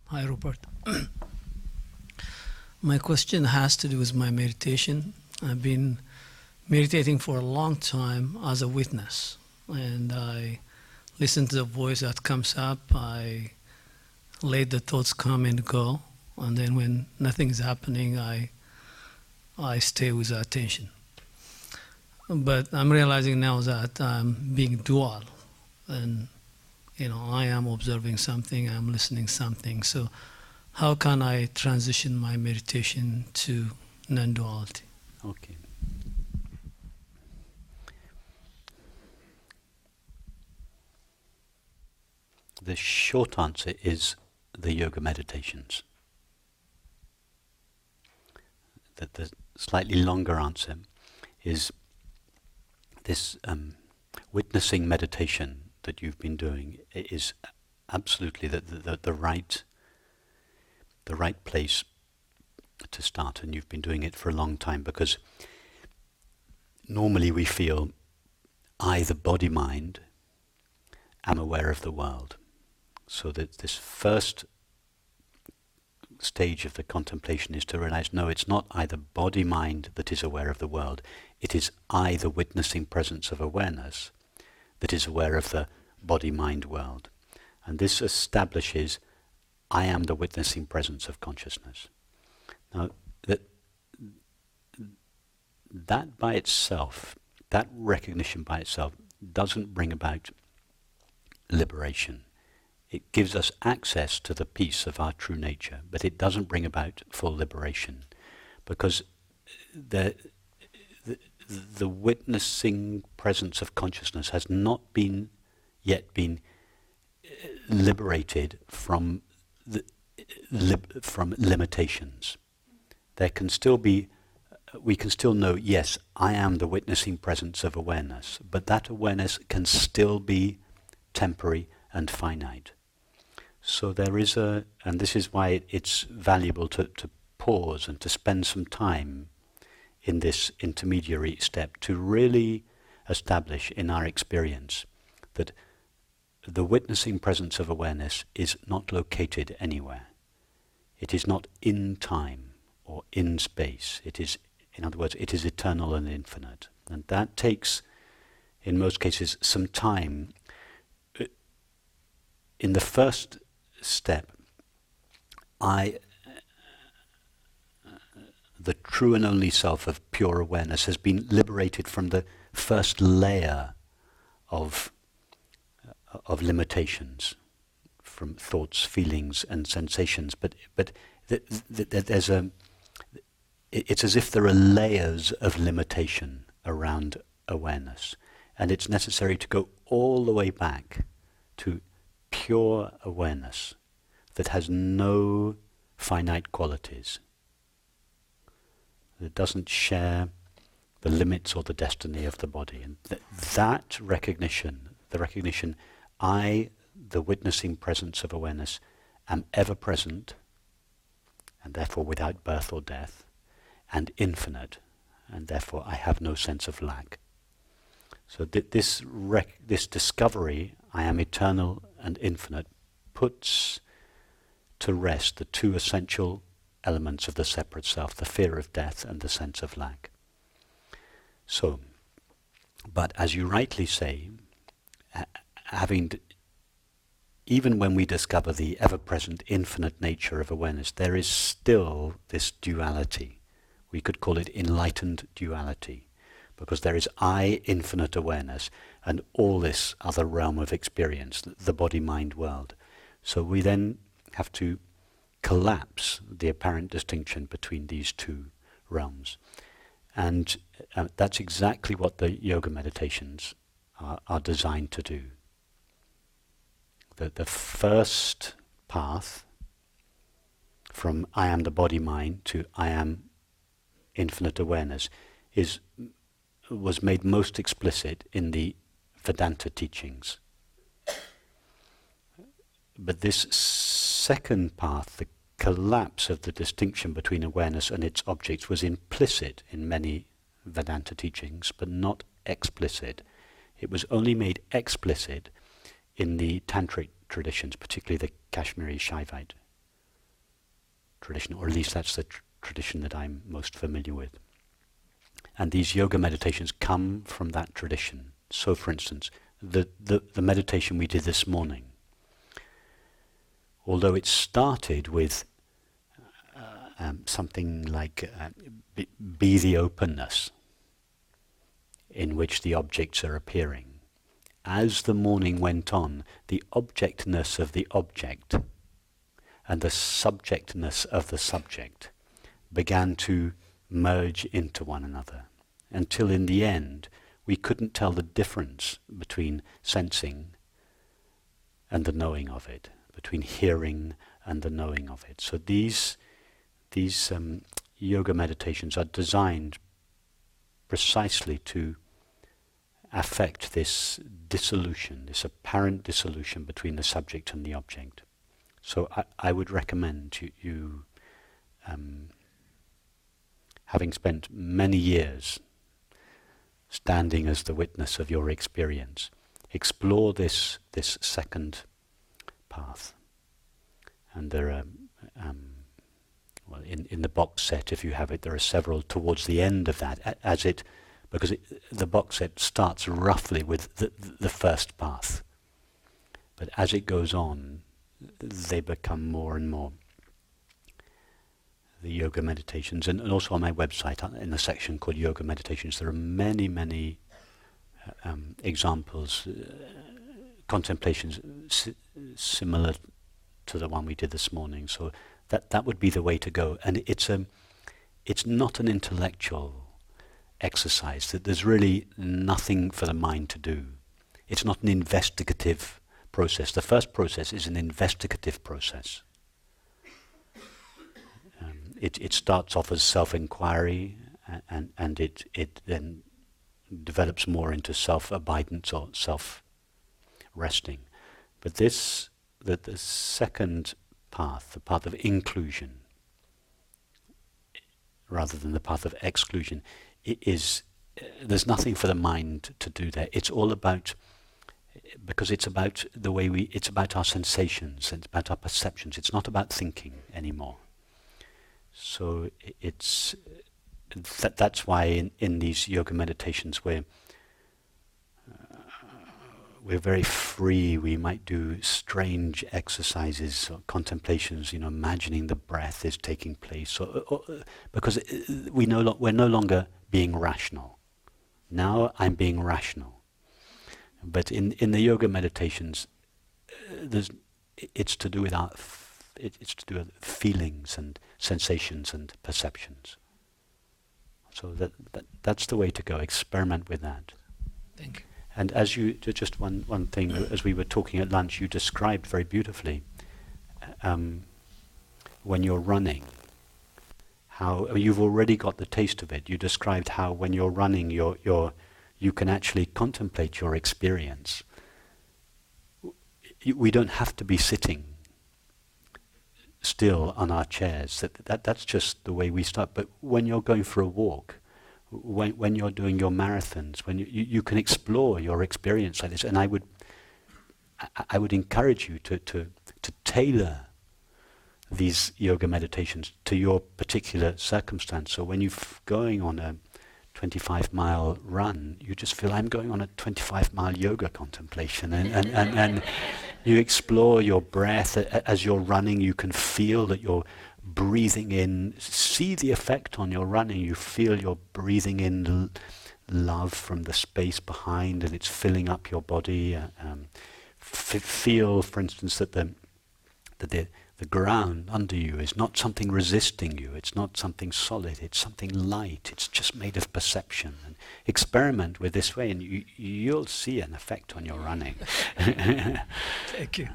Hi, Rupert. My question has to do with my meditation. I've been meditating for a long time as a witness, and I listen to the voice that comes up. I let the thoughts come and go, and then when nothing's happening, I stay with the attention. But I'm realizing now that I'm being dual, and I am observing something, I'm listening something. So how can I transition my meditation to non-duality? Okay. The short answer is the yoga meditations. The slightly longer answer is this witnessing meditation that you've been doing is absolutely the right place to start, and you've been doing it for a long time, because normally we feel I, the body-mind, am aware of the world. So that this first stage of the contemplation is to realize, no, it's not I, the body-mind, that is aware of the world. It is I, the witnessing presence of awareness, that is aware of the body-mind world. And this establishes I am the witnessing presence of consciousness. Now, that by itself, that recognition by itself, doesn't bring about liberation. It gives us access to the peace of our true nature, but it doesn't bring about full liberation, because the witnessing presence of consciousness has not yet been liberated from limitations. There can still be, we can still know, yes, I am the witnessing presence of awareness, but that awareness can still be temporary and finite. So there is and this is why it's valuable to pause and to spend some time in this intermediary step to really establish in our experience that the witnessing presence of awareness is not located anywhere. It is not in time or in space. It is, in other words, it is eternal and infinite. And that takes, in most cases, some time. In the first step, the true and only self of pure awareness has been liberated from the first layer of limitations, from thoughts, feelings, and sensations. But there's it's as if there are layers of limitation around awareness, and it's necessary to go all the way back to pure awareness that has no finite qualities, that doesn't share the limits or the destiny of the body. And that recognition, the recognition, I, the witnessing presence of awareness, am ever present, and therefore without birth or death, and infinite, and therefore I have no sense of lack. So this discovery, I am eternal and infinite, puts to rest the two essential elements of the separate self, the fear of death and the sense of lack. So, but as you rightly say, even when we discover the ever-present infinite nature of awareness, there is still this duality. We could call it enlightened duality, because there is I, infinite awareness, and all this other realm of experience, the body-mind world. So we then have to collapse the apparent distinction between these two realms. And that's exactly what the yoga meditations are designed to do. The first path from I am the body-mind to I am infinite awareness was made most explicit in the Vedanta teachings. But this second path, the collapse of the distinction between awareness and its objects, was implicit in many Vedanta teachings, but not explicit. It was only made explicit in the Tantric traditions, particularly the Kashmiri Shaivite tradition, or at least that's the tradition that I'm most familiar with. And these yoga meditations come from that tradition. So, for instance, the meditation we did this morning, although it started with something like be the openness in which the objects are appearing. As the morning went on, the objectness of the object and the subjectness of the subject began to merge into one another, until in the end we couldn't tell the difference between sensing and the knowing of it, between hearing and the knowing of it. So these yoga meditations are designed precisely to affect this dissolution, this apparent dissolution between the subject and the object. So I would recommend you having spent many years standing as the witness of your experience, explore this second path. And there are, in the box set, if you have it, there are several towards the end of that, because the box set starts roughly with the first path. But as it goes on, they become more and more the yoga meditations. And also on my website, in the section called Yoga Meditations, there are many, many examples, contemplations similar to the one we did this morning. So that would be the way to go. And it's not an intellectual exercise, that there's really nothing for the mind to do. It's not an investigative process. The first process is an investigative process. It starts off as self-inquiry, and it then develops more into self-abidance or self-resting. But the second path, the path of inclusion, rather than the path of exclusion, there's nothing for the mind to do there. It's all about, because it's about it's about our sensations, it's about our perceptions. It's not about thinking anymore. So that's why in these yoga meditations we're very free. We might do strange exercises or contemplations, imagining the breath is taking place, because we're no longer being rational. Now I'm being rational. But in the yoga meditations, it's to do with it's to do with feelings and sensations and perceptions. So that's the way to go. Experiment with that. Thank you. And as just one thing, as we were talking at lunch, you described very beautifully when you're running, how you've already got the taste of it. You described how when you're running, you can actually contemplate your experience. We don't have to be sitting still on our chairs. That's just the way we start. But when you're going for a walk, when you're doing your marathons, when you can explore your experience like this, and I would encourage you to tailor these yoga meditations to your particular circumstance. So when you're going on a 25-mile run, you just feel, I'm going on a 25-mile yoga contemplation, and you explore your breath. As you're running, you can feel that you're breathing in, see the effect on your running. You feel you're breathing in love from the space behind, and it's filling up your body. Feel, for instance, that the ground under you is not something resisting you. It's not something solid. It's something light. It's just made of perception. And experiment with this way, and you'll see an effect on your running. Thank you.